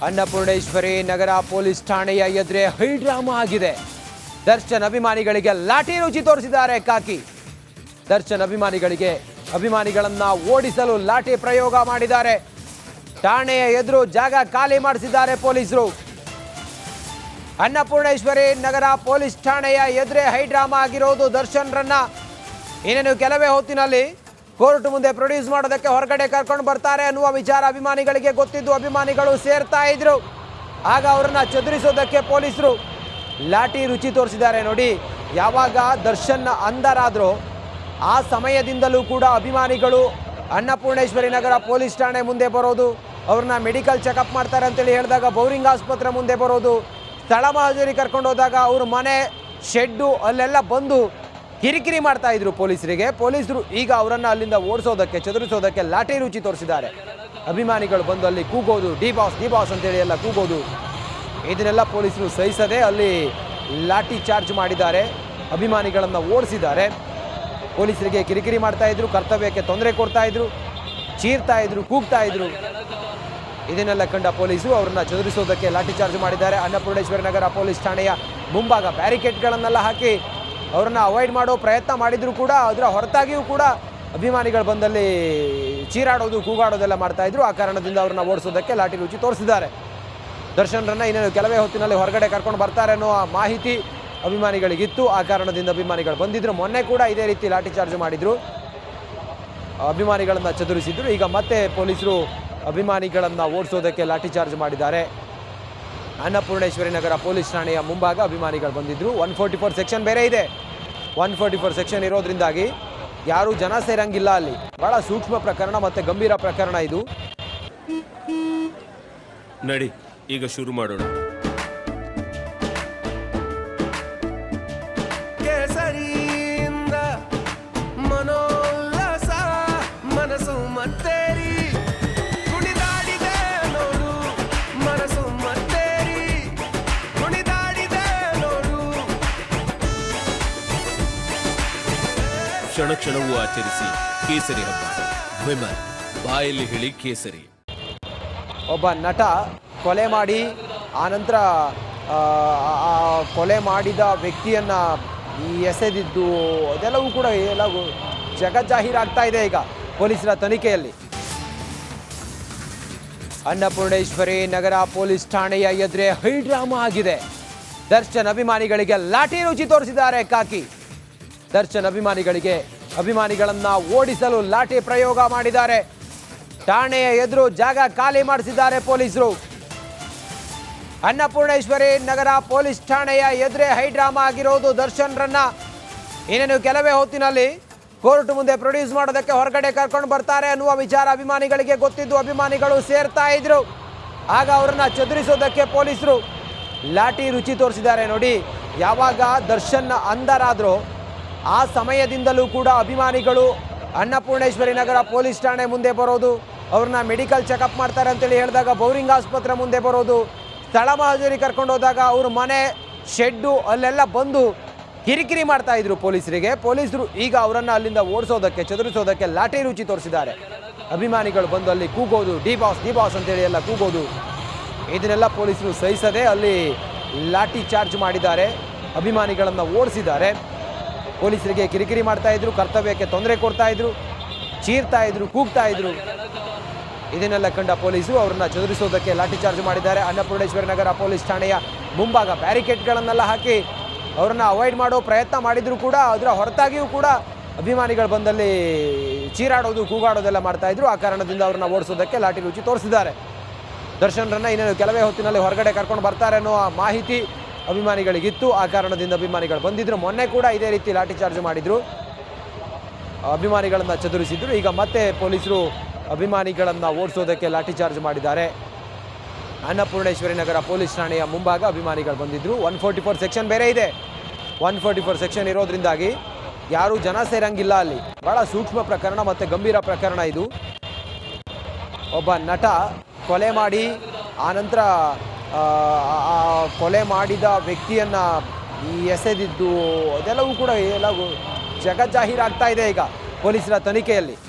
ಅನ್ನಪೂರ್ಣೇಶ್ವರಿ ನಗರ police ಠಾಣೆಯ ಎದುರೇ high drama ಆಗಿದೆ. ದರ್ಶನ್ ಅಭಿಮಾನಿಗಳಿಗೆ ಲಾಠಿ ರುಚಿ ತೋರಿಸಿದ್ದಾರೆ ಕಾಕಿ. ದರ್ಶನ್ ಅಭಿಮಾನಿಗಳನ್ನ ಓಡಿಸಲು ಲಾಠಿ ಪ್ರಯೋಗ ಮಾಡಿದ್ದಾರೆ. ಠಾಣೆಯ ಎದುರು ಜಾಗ ಖಾಲಿ ಮಾಡಿಸಿದ್ದಾರೆ ಪೊಲೀಸರು. ಅನ್ನಪೂರ್ಣೇಶ್ವರಿ ನಗರ ಪೊಲೀಸ್ ಠಾಣೆಯ ಎದುರೇ ಹೈಡ್ರಾಮಾ ಆಗಿರೋದು. ದರ್ಶನ್ರನ್ನ ಇನ್ನೇನು ಕೆಲವೇ ಹೊತ್ತಿನಲ್ಲಿ ಕೋರ್ಟ್ ಮುಂದೆ ಪ್ರೊಡ್ಯೂಸ್ ಮಾಡೋದಕ್ಕೆ ಹೊರಗಡೆ ಕರ್ಕೊಂಡು ಬರ್ತಾರೆ ಅನ್ನುವ ವಿಚಾರ ಅಭಿಮಾನಿಗಳಿಗೆ ಗೊತ್ತಿದ್ದು ಅಭಿಮಾನಿಗಳು ಸೇರ್ತಾ ಇದ್ರು. ಆಗ ಅವರನ್ನ ಚದುರಿಸೋದಕ್ಕೆ ಪೊಲೀಸರು ಲಾಠಿ ರುಚಿ ತೋರಿಸಿದ್ದಾರೆ. ನೋಡಿ, ಯಾವಾಗ ದರ್ಶನ್ ಅಂಧರಾದ್ರೋ ಆ ಸಮಯದಿಂದಲೂ ಕೂಡ ಅಭಿಮಾನಿಗಳು ಅನ್ನಪೂರ್ಣೇಶ್ವರಿ ನಗರ ಪೊಲೀಸ್ ಠಾಣೆ ಮುಂದೆ ಬರೋದು, ಅವ್ರನ್ನ ಮೆಡಿಕಲ್ ಚೆಕಪ್ ಮಾಡ್ತಾರೆ ಅಂತೇಳಿ ಹೇಳಿದಾಗ ಬೌರಿಂಗ್ ಆಸ್ಪತ್ರೆ ಮುಂದೆ ಬರೋದು, ಸ್ಥಳ ಮಹಜರಿ ಕರ್ಕೊಂಡು ಹೋದಾಗ ಅವ್ರ ಮನೆ ಶೆಡ್ಡು ಅಲ್ಲೆಲ್ಲ ಬಂದು ಕಿರಿಕಿರಿ ಮಾಡ್ತಾ ಇದ್ರು ಪೊಲೀಸರಿಗೆ. ಪೊಲೀಸರು ಈಗ ಅವರನ್ನು ಅಲ್ಲಿಂದ ಓಡಿಸೋದಕ್ಕೆ ಚದುರಿಸೋದಕ್ಕೆ ಲಾಠಿ ರುಚಿ ತೋರಿಸಿದ್ದಾರೆ. ಅಭಿಮಾನಿಗಳು ಬಂದು ಅಲ್ಲಿ ಕೂಗೋದು, ಡಿ ಬಾಸ್ ಅಂತೇಳಿ ಎಲ್ಲ ಕೂಗೋದು, ಇದನ್ನೆಲ್ಲ ಪೊಲೀಸರು ಸಹಿಸದೆ ಅಲ್ಲಿ ಲಾಠಿ ಚಾರ್ಜ್ ಮಾಡಿದ್ದಾರೆ. ಅಭಿಮಾನಿಗಳನ್ನು ಓಡಿಸಿದ್ದಾರೆ. ಪೊಲೀಸರಿಗೆ ಕಿರಿಕಿರಿ ಮಾಡ್ತಾ ಇದ್ರು, ಕರ್ತವ್ಯಕ್ಕೆ ತೊಂದರೆ ಕೊಡ್ತಾ ಇದ್ರು, ಚೀರ್ತಾ ಇದ್ರು, ಕೂಗ್ತಾ ಇದ್ರು. ಇದನ್ನೆಲ್ಲ ಕಂಡ ಪೊಲೀಸರು ಅವರನ್ನ ಚದುರಿಸೋದಕ್ಕೆ ಲಾಠಿ ಚಾರ್ಜ್ ಮಾಡಿದ್ದಾರೆ. ಅನ್ನಪೂರ್ಣೇಶ್ವರಿ ನಗರ ಪೊಲೀಸ್ ಠಾಣೆಯ ಮುಂಭಾಗ ಬ್ಯಾರಿಕೇಡ್ಗಳನ್ನೆಲ್ಲ ಹಾಕಿ ಅವರನ್ನು ಅವಾಯ್ಡ್ ಮಾಡೋ ಪ್ರಯತ್ನ ಮಾಡಿದ್ರು ಕೂಡ ಅದರ ಹೊರತಾಗಿಯೂ ಕೂಡ ಅಭಿಮಾನಿಗಳು ಬಂದಲ್ಲಿ ಚೀರಾಡೋದು, ಕೂಗಾಡೋದೆಲ್ಲ ಮಾಡ್ತಾ ಇದ್ರು. ಆ ಕಾರಣದಿಂದ ಅವ್ರನ್ನ ಓಡಿಸೋದಕ್ಕೆ ಲಾಠಿ ರುಚಿ ತೋರಿಸಿದ್ದಾರೆ. ದರ್ಶನ್ರನ್ನ ಇನ್ನೇನು ಕೆಲವೇ ಹೊತ್ತಿನಲ್ಲಿ ಹೊರಗಡೆ ಕರ್ಕೊಂಡು ಬರ್ತಾರೆ ಅನ್ನೋ ಮಾಹಿತಿ ಅಭಿಮಾನಿಗಳಿಗಿತ್ತು. ಆ ಕಾರಣದಿಂದ ಅಭಿಮಾನಿಗಳು ಬಂದಿದ್ರು. ಮೊನ್ನೆ ಕೂಡ ಇದೇ ರೀತಿ ಲಾಠಿ ಚಾರ್ಜ್ ಮಾಡಿದ್ರು, ಅಭಿಮಾನಿಗಳನ್ನು ಚದುರಿಸಿದ್ರು. ಈಗ ಮತ್ತೆ ಪೊಲೀಸರು ಅಭಿಮಾನಿಗಳನ್ನು ಓಡಿಸೋದಕ್ಕೆ ಲಾಠಿ ಚಾರ್ಜ್ ಮಾಡಿದ್ದಾರೆ. ಅನ್ನಪೂರ್ಣೇಶ್ವರಿ ನಗರ ಪೊಲೀಸ್ ಠಾಣೆಯ ಮುಂಭಾಗ ಅಭಿಮಾನಿಗಳು ಬಂದಿದ್ರು. 144 ಸೆಕ್ಷನ್ ಬೇರೆ ಇದೆ. 144 ಸೆಕ್ಷನ್ ಇರೋದ್ರಿಂದಾಗಿ ಯಾರೂ ಜನ ಸೇರಂಗಿಲ್ಲ. ಅಲ್ಲಿ ಬಹಳ ಸೂಕ್ಷ್ಮ ಪ್ರಕರಣ ಮತ್ತೆ ಗಂಭೀರ ಪ್ರಕರಣ ಇದು. ನಡಿ, ಈಗ ಶುರು ಮಾಡೋಣ. ಕೇಸರಿಯಿಂದ ಮನೋಲ್ಲಾಸ ಮನಸ್ಸು ಮತ್ತೇರಿ ಕುಣಿದಾಡಿದೆ ನೋಡು, ಮನಸ್ಸು ಮತ್ತೇರಿ ಕುಣಿದಾಡಿದೆ ನೋಡು. ಕ್ಷಣ ಕ್ಷಣವೂ ಆಚರಿಸಿ ಕೇಸರಿ ಹಬ್ಬ. ವಿಮಲ್ ಬಾಯಲ್ಲಿ ಹೇಳಿ ಕೇಸರಿ. ಒಬ್ಬ ನಟ ಕೊಲೆ ಮಾಡಿ ಆನಂತರ ಕೊಲೆ ಮಾಡಿದ ವ್ಯಕ್ತಿಯನ್ನು ಎಸೆದಿದ್ದು ಅದೆಲ್ಲವೂ ಕೂಡ ಎಲ್ಲವೂ ಜಗಜ್ಜಾಹೀರಾಗ್ತಾ ಇದೆ ಈಗ ಪೊಲೀಸರ ತನಿಖೆಯಲ್ಲಿ. ಅನ್ನಪೂರ್ಣೇಶ್ವರಿ ನಗರ ಪೊಲೀಸ್ ಠಾಣೆಯ ಎದುರೇ ಹೈಡ್ರಾಮಾ ಆಗಿದೆ. ದರ್ಶನ್ ಅಭಿಮಾನಿಗಳಿಗೆ ಲಾಠಿ ರುಚಿ ತೋರಿಸಿದ್ದಾರೆ ಕಾಕಿ. ದರ್ಶನ್ ಅಭಿಮಾನಿಗಳನ್ನ ಓಡಿಸಲು ಲಾಠಿ ಪ್ರಯೋಗ ಮಾಡಿದ್ದಾರೆ. ಠಾಣೆಯ ಎದುರು ಜಾಗ ಖಾಲಿ ಮಾಡಿಸಿದ್ದಾರೆ ಪೊಲೀಸರು. ಅನ್ನಪೂರ್ಣೇಶ್ವರಿ ನಗರ ಪೊಲೀಸ್ ಠಾಣೆಯ ಎದುರೇ ಹೈಡ್ರಾಮಾ ಆಗಿರೋದು. ದರ್ಶನ್ರನ್ನ ಇನ್ನೇನು ಕೆಲವೇ ಹೊತ್ತಿನಲ್ಲಿ ಕೋರ್ಟ್ ಮುಂದೆ ಪ್ರೊಡ್ಯೂಸ್ ಮಾಡೋದಕ್ಕೆ ಹೊರಗಡೆ ಕರ್ಕೊಂಡು ಬರ್ತಾರೆ ಅನ್ನುವ ವಿಚಾರ ಅಭಿಮಾನಿಗಳಿಗೆ ಗೊತ್ತಿದ್ದು ಅಭಿಮಾನಿಗಳು ಸೇರ್ತಾ ಇದ್ರು. ಆಗ ಅವರನ್ನ ಚದುರಿಸೋದಕ್ಕೆ ಪೊಲೀಸರು ಲಾಠಿ ರುಚಿ ತೋರಿಸಿದ್ದಾರೆ. ನೋಡಿ, ಯಾವಾಗ ದರ್ಶನ್ ಅಂಧರಾದ್ರೋ ಆ ಸಮಯದಿಂದಲೂ ಕೂಡ ಅಭಿಮಾನಿಗಳು ಅನ್ನಪೂರ್ಣೇಶ್ವರಿ ನಗರ ಪೊಲೀಸ್ ಠಾಣೆ ಮುಂದೆ ಬರೋದು, ಅವ್ರನ್ನ ಮೆಡಿಕಲ್ ಚೆಕಪ್ ಮಾಡ್ತಾರೆ ಅಂತೇಳಿ ಹೇಳಿದಾಗ ಬೌರಿಂಗ್ ಆಸ್ಪತ್ರೆ ಮುಂದೆ ಬರೋದು, ಸ್ಥಳ ಮಹಜರಿ ಕರ್ಕೊಂಡು ಹೋದಾಗ ಅವ್ರ ಮನೆ ಶೆಡ್ಡು ಅಲ್ಲೆಲ್ಲ ಬಂದು ಕಿರಿಕಿರಿ ಮಾಡ್ತಾ ಇದ್ರು ಪೊಲೀಸರಿಗೆ. ಪೊಲೀಸರು ಈಗ ಅವರನ್ನು ಅಲ್ಲಿಂದ ಓಡಿಸೋದಕ್ಕೆ ಚದುರಿಸೋದಕ್ಕೆ ಲಾಠಿ ರುಚಿ ತೋರಿಸಿದ್ದಾರೆ. ಅಭಿಮಾನಿಗಳು ಬಂದು ಅಲ್ಲಿ ಕೂಗೋದು, ಡಿ ಬಾಸ್ ಅಂತೇಳಿ ಎಲ್ಲ ಕೂಗೋದು, ಇದನ್ನೆಲ್ಲ ಪೊಲೀಸರು ಸಹಿಸದೆ ಅಲ್ಲಿ ಲಾಠಿ ಚಾರ್ಜ್ ಮಾಡಿದ್ದಾರೆ. ಅಭಿಮಾನಿಗಳನ್ನು ಓಡಿಸಿದ್ದಾರೆ. ಪೊಲೀಸರಿಗೆ ಕಿರಿಕಿರಿ ಮಾಡ್ತಾ ಇದ್ರು, ಕರ್ತವ್ಯಕ್ಕೆ ತೊಂದರೆ ಕೊಡ್ತಾ ಇದ್ರು, ಚೀರ್ತಾ ಇದ್ರು, ಕೂಗ್ತಾ ಇದ್ರು. ಇದನ್ನೆಲ್ಲ ಕಂಡ ಪೊಲೀಸರು ಅವರನ್ನ ಚದುರಿಸೋದಕ್ಕೆ ಲಾಠಿ ಚಾರ್ಜ್ ಮಾಡಿದ್ದಾರೆ. ಅನ್ನಪೂರ್ಣೇಶ್ವರಿ ನಗರ ಪೊಲೀಸ್ ಠಾಣೆಯ ಮುಂಭಾಗ ಬ್ಯಾರಿಕೇಡ್ಗಳನ್ನೆಲ್ಲ ಹಾಕಿ ಅವರನ್ನ ಅವಾಯ್ಡ್ ಮಾಡೋ ಪ್ರಯತ್ನ ಮಾಡಿದ್ರು ಕೂಡ ಅದರ ಹೊರತಾಗಿಯೂ ಕೂಡ ಅಭಿಮಾನಿಗಳು ಬಂದಲ್ಲಿ ಚೀರಾಡೋದು, ಕೂಗಾಡೋದೆಲ್ಲ ಮಾಡ್ತಾ ಇದ್ರು. ಆ ಕಾರಣದಿಂದ ಅವ್ರನ್ನ ಓಡಿಸೋದಕ್ಕೆ ಲಾಠಿ ರುಚಿ ತೋರಿಸಿದ್ದಾರೆ. ದರ್ಶನ್ರನ್ನ ಇನ್ನೇನು ಕೆಲವೇ ಹೊತ್ತಿನಲ್ಲಿ ಹೊರಗಡೆ ಕರ್ಕೊಂಡು ಬರ್ತಾರೆ ಅನ್ನೋ ಮಾಹಿತಿ ಅಭಿಮಾನಿಗಳಿಗಿತ್ತು. ಆ ಕಾರಣದಿಂದ ಅಭಿಮಾನಿಗಳು ಬಂದಿದ್ರು. ಮೊನ್ನೆ ಕೂಡ ಇದೇ ರೀತಿ ಲಾಠಿ ಚಾರ್ಜ್ ಮಾಡಿದ್ರು, ಅಭಿಮಾನಿಗಳನ್ನು ಚದುರಿಸಿದ್ರು. ಈಗ ಮತ್ತೆ ಪೊಲೀಸರು ಅಭಿಮಾನಿಗಳನ್ನು ಓಡಿಸೋದಕ್ಕೆ ಲಾಠಿ ಚಾರ್ಜ್ ಮಾಡಿದ್ದಾರೆ. ಅನ್ನಪೂರ್ಣೇಶ್ವರಿ ನಗರ ಪೊಲೀಸ್ ಠಾಣೆಯ ಮುಂಭಾಗ ಅಭಿಮಾನಿಗಳು ಬಂದಿದ್ರು. 144 ಸೆಕ್ಷನ್ ಬೇರೆ ಇದೆ. 144 ಸೆಕ್ಷನ್ ಇರೋದ್ರಿಂದಾಗಿ ಯಾರೂ ಜನ ಸೇರಂಗಿಲ್ಲ. ಅಲ್ಲಿ ಬಹಳ ಸೂಕ್ಷ್ಮ ಪ್ರಕರಣ ಮತ್ತೆ ಗಂಭೀರ ಪ್ರಕರಣ ಇದು. ಒಬ್ಬ ನಟ ಕೊಲೆ ಮಾಡಿ ಆನಂತರ ಕೊಲೆ ಮಾಡಿದ ವ್ಯಕ್ತಿಯನ್ನು ಎಸೆದಿದ್ದು ಅದೆಲ್ಲವೂ ಕೂಡ ಎಲ್ಲವೂ ಜಗಜ್ಜಾಹೀರಾಗ್ತಾ ಇದೆ ಈಗ ಪೊಲೀಸರ ತನಿಖೆಯಲ್ಲಿ.